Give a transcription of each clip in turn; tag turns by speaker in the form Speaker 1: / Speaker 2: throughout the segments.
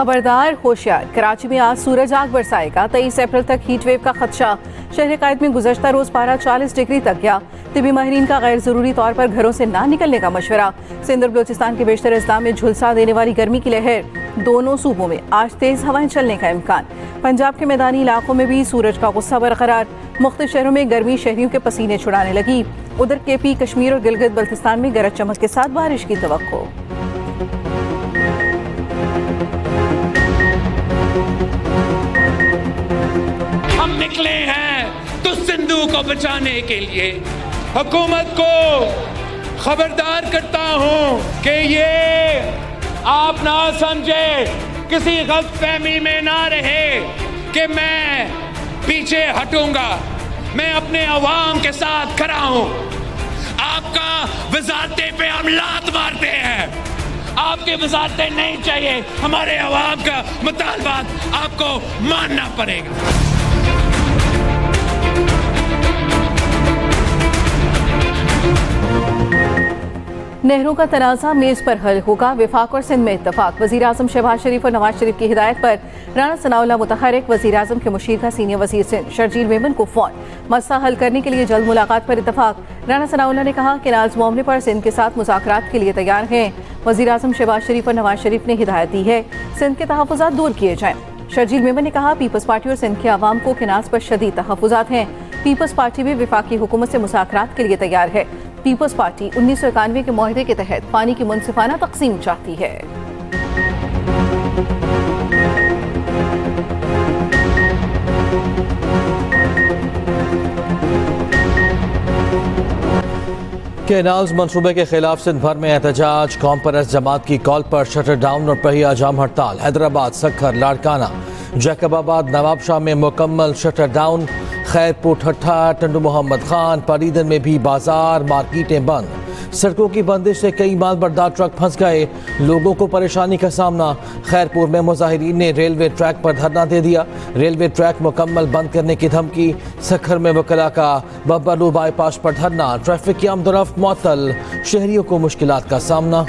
Speaker 1: खबरदार होशियार, कराची में आज सूरज आग बरसाएगा। 23 अप्रैल तक हीट वेव का खदशा। शहर कायद में गुज़श्ता रोज पारा 40 डिग्री तक गया। तिबी माहिरीन का गैर जरूरी तौर पर घरों से ना निकलने का मशवरा। सिंध और बलोचिस्तान के बेशतर अजला में झुलसा देने वाली गर्मी की लहर। दोनों सूबों में आज तेज हवाएं चलने का इम्कान। पंजाब के मैदानी इलाकों में भी सूरज का गुस्सा बरकरार। मुख्तलिफ शहरों में गर्मी शहरियों के पसीने छुड़ाने लगी। उधर केपी, कश्मीर और गिलगित बल्तिस्तान में गरज चमक के साथ बारिश की तवक्को।
Speaker 2: हम निकले हैं तो सिंधु को बचाने के लिए। हुकूमत को खबरदार करता हूं कि ये आप ना समझे, किसी गलतफहमी में ना रहे कि मैं पीछे हटूंगा। मैं अपने अवाम के साथ खड़ा हूं। आपका वजारतें पे हम लात मारते हैं। आपकी वजारतें नहीं चाहिए। हमारे अवाम का मुतालबात आपको मानना पड़ेगा।
Speaker 1: नहरों का तनाज़ा मेज पर हल होगा। विफाक और सिंध में इत्तफाक। वज़ीर आज़म शहबाज शरीफ और नवाज शरीफ की हिदायत पर राना सनाउल्लाह मुतहरिक। वज़ीर आज़म के मुशीर का सीनियर वज़ीर सिंध शर्जील मेमन को फ़ोन। मसला हल करने के लिए जल्द मुलाकात पर इत्तफाक। राना सनाउल्लाह ने कहा कि नाज मामले पर सिंध के साथ मुज़ाकरात के लिए तैयार हैं। वज़ीर आज़म शहबाज शरीफ और नवाज शरीफ ने हिदायत दी है सिंध के तहफ़्फ़ुज़ात दूर किए जाएँ। शर्जील मेमन ने कहा पीपल्स पार्टी और सिंध के अवाम को किनाज पर शदीद तहफ़्फ़ुज़ात हैं। पीपल्स पार्टी भी वफाकी हुकूमत से मुज़ाकरात के लिए तैयार है। पीपल्स पार्टी 1991 के मुआहदे के तहत पानी की मुनसिफाना तकसीम चाहती है।
Speaker 3: केनाल्स मंसूबे के खिलाफ सिंध भर में एहतजाज। कॉम्परस जमात की कॉल पर शटर डाउन और पहिया जाम हड़ताल। हैदराबाद, सखर, लाड़काना, जैकबाबाद, नवाबशाह में मुकम्मल शटर डाउन। खैरपुर, ठट्ठा, टंडू मोहम्मद खान, परीदन में भी बाजार मार्केटें बंद। सड़कों की बंदिश से कई माल बरदार ट्रक फंस गए। लोगों को परेशानी का सामना। खैरपुर में मुजाहिरीन ने रेलवे ट्रैक पर धरना दे दिया। रेलवे ट्रैक मुकम्मल बंद करने की धमकी। सखर में वकला का बब्बलू बाईपास पर धरना। ट्रैफिक की आमदोरफ्त मुअत्तल। शहरियों को मुश्किलात का सामना।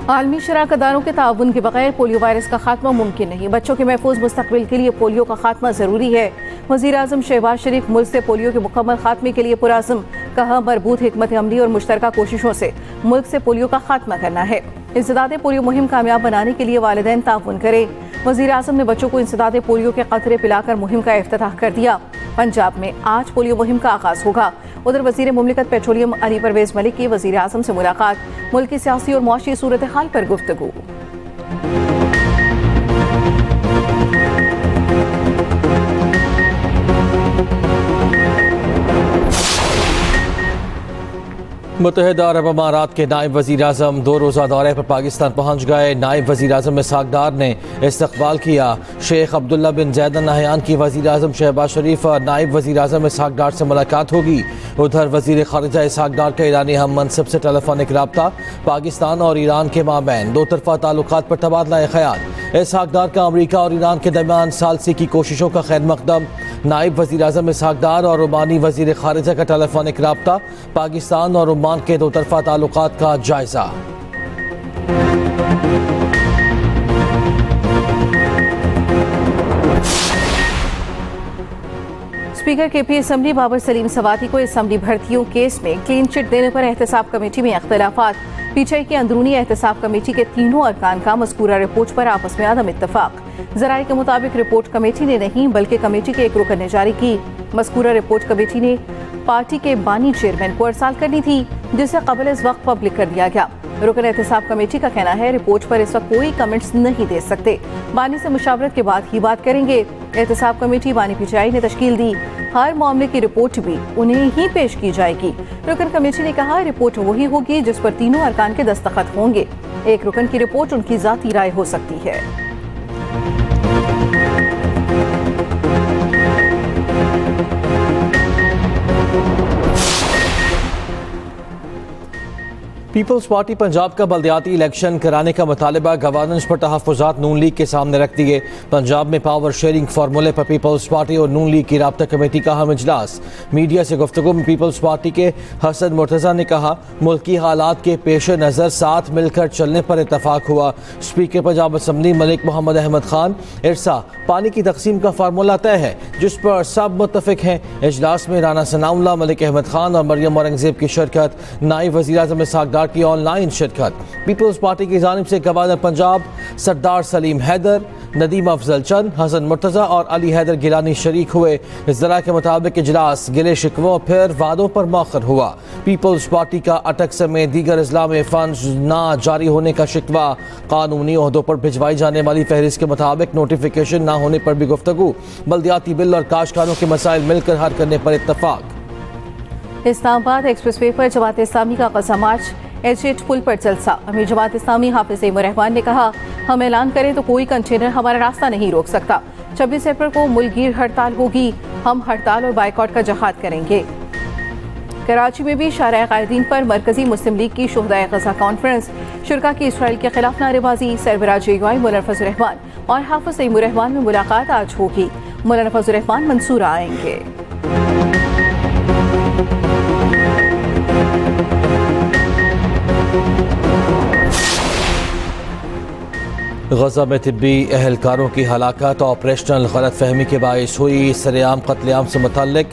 Speaker 1: आलमी शराकतदारों के ताउन के बगैर पोलियो वायरस का खात्मा मुमकिन नहीं। बच्चों के महफूज मुस्तकबिल के लिए पोलियो का खात्मा जरूरी है। वज़ीर आज़म शहबाज शरीफ मुल्क से पोलियो के मुकम्मल खात्मे के लिए पुरअज़्म। कहा मरबूत हिकमत अमली और मुश्तरका कोशिशों से मुल्क से पोलियो का खात्मा करना है। इंसदादे पोलियो मुहिम कामयाब बनाने के लिए वालिदैन ताउन करें। वज़ीर आज़म ने बच्चों को इंसदादे पोलियो के कतरे पिलाकर मुहिम का इफ्तिताह कर दिया। पंजाब में आज पोलियो मुहिम का आगाज होगा। उधर वज़ीर मुमलिकत पेट्रोलियम अली परवेज मलिक की वज़ीर आज़म से मुलाकात। मुल्क की सियासी और मुआशी सूरत हाल पर गुफ्तगू।
Speaker 3: मुत्तहिदा अरब अमारात के नायब वज़ीर आज़म 2 रोज़ा दौरे पर पाकिस्तान पहुँच गए। नायब वज़ीर आज़म इसहाक़ डार ने इस्तक़बाल किया। शेख अब्दुल्ला बिन ज़ैद अल नहयान की वज़ीर आज़म शहबाज शरीफ और नायब वज़ीर आज़म इसहाक़ डार से मुलाकात होगी। उधर वज़ीर ख़ारिजा इसहाक़ डार का ईरानी हम मनसब से टेलीफोनिक रब्ता। पाकिस्तान और ईरान के माबैन दो तरफ़ा ताल्लुकात पर तबादला ख़याल। इसहाक़ डार का अमरीका और ईरान के दरमियान सालसी की कोशिशों का खैर मकदम। नायब वज़ीर आज़म इसहाक़ डार और ओमानी वज़ीर ख़ारिजा का टेलीफोनिक रब्ता। पाकिस्तान और ओमान के दो तरफ़ा ताल्लुकात का जायज़ा।
Speaker 1: Speaker KP assembly Babar Salim Swati को असम्बली भर्तियों केस में क्लीन चिट देने पर एहतसाब कमेटी में अख्तिलाफात। पीटीआई की अंदरूनी एहतसाब कमेटी के तीनों अरकान का मज़कूरा रिपोर्ट पर आपस में अदम इत्तफाक। ज़राए के मुताबिक रिपोर्ट कमेटी ने नहीं बल्कि कमेटी के एक रुकन ने जारी की। मज़कूरा रिपोर्ट कमेटी ने पार्टी के बानी चेयरमैन को अरसाल करनी थी, जिसे कबल इस वक्त पब्लिक कर दिया गया। रुकन एहतसाब कमेटी का कहना है रिपोर्ट पर इस वक्त कोई कमेंट्स नहीं दे सकते। बानी से मुशावरत के बाद ही बात करेंगे। एहतसाब कमेटी बानी पीटीआई ने तश्कील दी। हर मामले की रिपोर्ट भी उन्हें ही पेश की जाएगी। रुकन कमेटी ने कहा रिपोर्ट वही होगी जिस पर तीनों अरकान के दस्तखत होंगे। एक रुकन की रिपोर्ट उनकी जाती राय हो सकती है।
Speaker 3: पीपल्स पार्टी पंजाब का बल्दियाती इलेक्शन कराने का मुतालबा गवर्नेंस पर तहफ़्फ़ुज़ात नून लीग के सामने रख दिए। पंजाब में पावर शेयरिंग फार्मूले पर पीपल्स पार्टी और नून लीग की राब्ता कमेटी का अहम इजलास। मीडिया से गुफ्तगू में पीपल्स पार्टी के हसन मुर्तज़ा ने कहा, मुल्की हालात के पेश नज़र साथ मिलकर चलने पर इतफाक हुआ। स्पीकर पंजाब असम्बली मलिक मोहम्मद अहमद खान इरसा पानी की तकसीम का फार्मूला तय है जिस पर सब मुत्तफिक हैं। इजलास में राना सनाउल्लाह, मलिक अहमद खान और मरियम औरंगजेब की शिरकत। नायब वज़ीर आज़म इसहाक़ डार की ऑनलाइन शिरकत। पीपल्स पार्टी की जानिब से गवर्नर पंजाब सरदार सलीम हैदर, नदीम अफजल चंद, हसन मुर्तज़ा और अली हैदर गिलानी शरीक हुए। इस जरा के मुताबिक इजलास गिले शिकवों फिर वादों पर मौखर हुआ। पीपल्स पार्टी का अटक समेत दीगर अजला में फंड ना जारी होने का शिकवा। कानूनी ओहदों पर भिजवाई जाने वाली फहरिस्त के मुताबिक नोटिफिकेशन ना होने पर भी गुफ्तगू। बल्दियाती बिल और काश्तकारों के मसाइल मिलकर हल करने पर इत्तफाक।
Speaker 1: इस्लामाबाद एक्सप्रेस वे पर जमात इस्लामी का कज़ा मार्च। एच पुल पर जलसा। अमीर जमात इस्लामी हाफिज रहमान ने कहा, हम ऐलान करें तो कोई कंटेनर हमारा रास्ता नहीं रोक सकता। 26 अप्रैल को मुल्कगीर हड़ताल होगी। हम हड़ताल और बाइकआउट का जहाद करेंगे। कराची में भी शाराए कायदीन पर मरकजी मुस्लिम लीग की शुहदाए गज़ा कॉन्फ्रेंस। शुरा की इसराइल के खिलाफ नारेबाजी। सरबराह JUI मौलाना फजल रहमान और हाफिज रहमान में मुलाकात आज होगी। मौलाना फजल रहमान मंसूरा आएंगे।
Speaker 3: गजा में तिब्बी एहलकारों की हलाकत ऑपरेशनल गलत फहमी के बायस हुई। सरेआम कत्लेआम से मुतल्लिक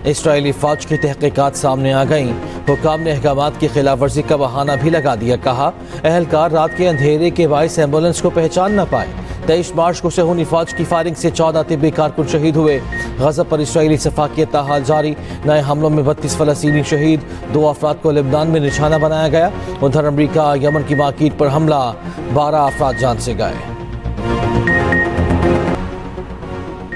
Speaker 3: इसराइली फौज की तहकीकात सामने आ गईं। हुकाम ने अहकामात की खिलाफ वर्जी का बहाना भी लगा दिया। कहा, एहलकार रात के अंधेरे के बायस एम्बुलेंस को पहचान न पाए। 23 मार्च को सेहूनी फौज की फायरिंग से 14 तिब्बी कारकुन शहीद हुए। गजा पर इसराइली सफाकियत ताहाल जारी। नए हमलों में 32 फलस्तीनी शहीद। 2 अफराद को लेबनान में निशाना बनाया गया। उधर अमरीका यमन की मार्केट पर हमला, 12 अफराद जान से गए।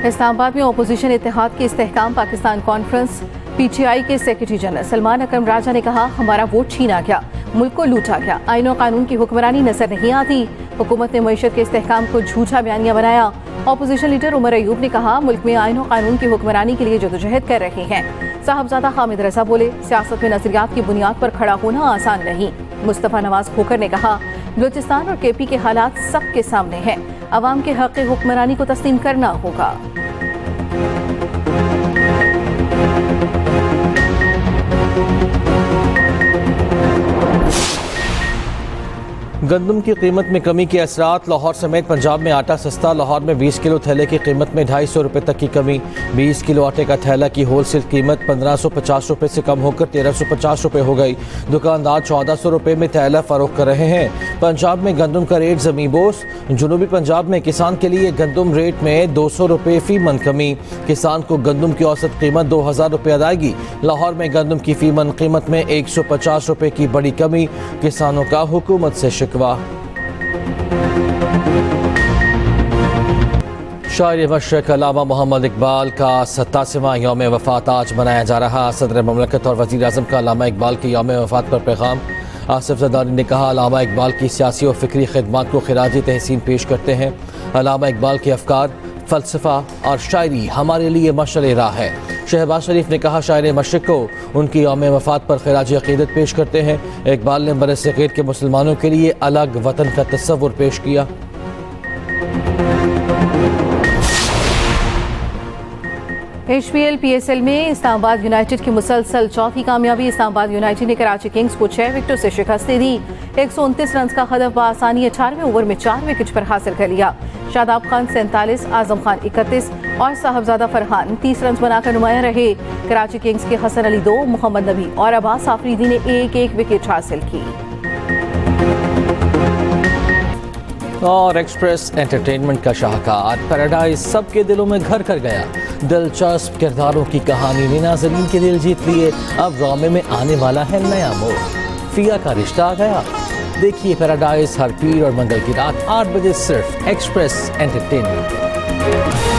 Speaker 1: इस्लामाबाद में अपोजिशन इत्तेहाद की इस्तेहकाम पाकिस्तान कॉन्फ्रेंस। PTI के सेक्रेटरी जनरल सलमान अकरम राजा ने कहा, हमारा वोट छीना गया, मुल्क को लूटा गया, आईन और कानून की हुक्मरानी नजर नहीं आती। हुकूमत ने मईशत के इस्तेहकाम को झूठा बयानिया बनाया। अपोजिशन लीडर उमर अयूब ने कहा, मुल्क में आईन और कानून की हुक्मरानी के लिए जदोजहद कर रहे हैं। साहबजादा हामिद रजा बोले, सियासत में नजरियात की बुनियाद पर खड़ा होना आसान नहीं। मुस्तफा नवाज खोकर ने कहा, बलूचिस्तान और KP के हालात सबके सामने हैं, अवाम के हक हुक्मरानी को तस्लीम करना होगा।
Speaker 3: गंदम की कीमत में कमी के असरात। लाहौर समेत पंजाब में आटा सस्ता। लाहौर में 20 किलो थैले की कीमत में 250 रुपये तक की कमी। 20 किलो आटे का थैला की होलसेल कीमत 1550 रुपये से कम होकर 1350 रुपये हो गई। दुकानदार 1400 रुपये में थैला फरोख्त कर रहे हैं। पंजाब में गंदम का रेट ज़मींबोस। जनूबी पंजाब में किसान के लिए गंदम रेट में 200 रुपये फी मन कमी। किसान को गंदम की औसत कीमत 2000 रुपये अदायगी। लाहौर में गंदम की फी मन कीमत में 150 रुपये की बड़ी कमी। किसानों का हुकूमत से शिकवा। शायर मशरक़ अल्लामा मोहम्मद इकबाल का 87वां यौम वफ़ात आज मनाया जा रहा। सदर ममलकत और वज़ीर आज़म का अल्लामा इकबाल के यौम वफ़ात पर पैगाम। आसिफ ज़रदारी ने कहा, अल्लामा इकबाल की सियासी और फ़िक्री खिदमात को खिराज तहसीन पेश करते हैं। अल्लामा इकबाल के अफ़कार, फ़लसफ़ा और शायरी हमारे लिए मशअल राह है। शहबाज शरीफ ने कहा, शायर मशरक़ को उनकी यौम वफ़ात पर खिराज अक़ीदत पेश करते हैं। इकबाल ने बरसग़ीर के मुसलमानों के लिए अलग वतन का तस्वुर पेश किया।
Speaker 1: HPL PSL में इस्लामाबाद यूनाइटेड की मुसलसल चौथी कामयाबी। इस्लामाबाद यूनाइटेड ने कराची किंग्स को 6 विकेटों से शिकस्त दी। 129 रन का हदफ बआसानी 18वें ओवर में 4 विकेट पर हासिल कर लिया। शादाब खान 47, आजम खान 31 और साहबजादा फरहान 30 रन बनाकर नुमाया रहे। कराची किंग्स के हसन अली 2, मोहम्मद नबी और अब्बास आफरीदी ने एक विकेट हासिल की।
Speaker 3: और एक्सप्रेस एंटरटेनमेंट का शाहकार पैराडाइज सबके दिलों में घर कर गया। दिलचस्प किरदारों की कहानी ने नाज़रीन के दिल जीत लिए। अब ड्रामे में आने वाला है नया मोड़। फिया का रिश्ता आ गया। देखिए पैराडाइज हर पीर और मंगल की रात 8 बजे सिर्फ एक्सप्रेस एंटरटेनमेंट।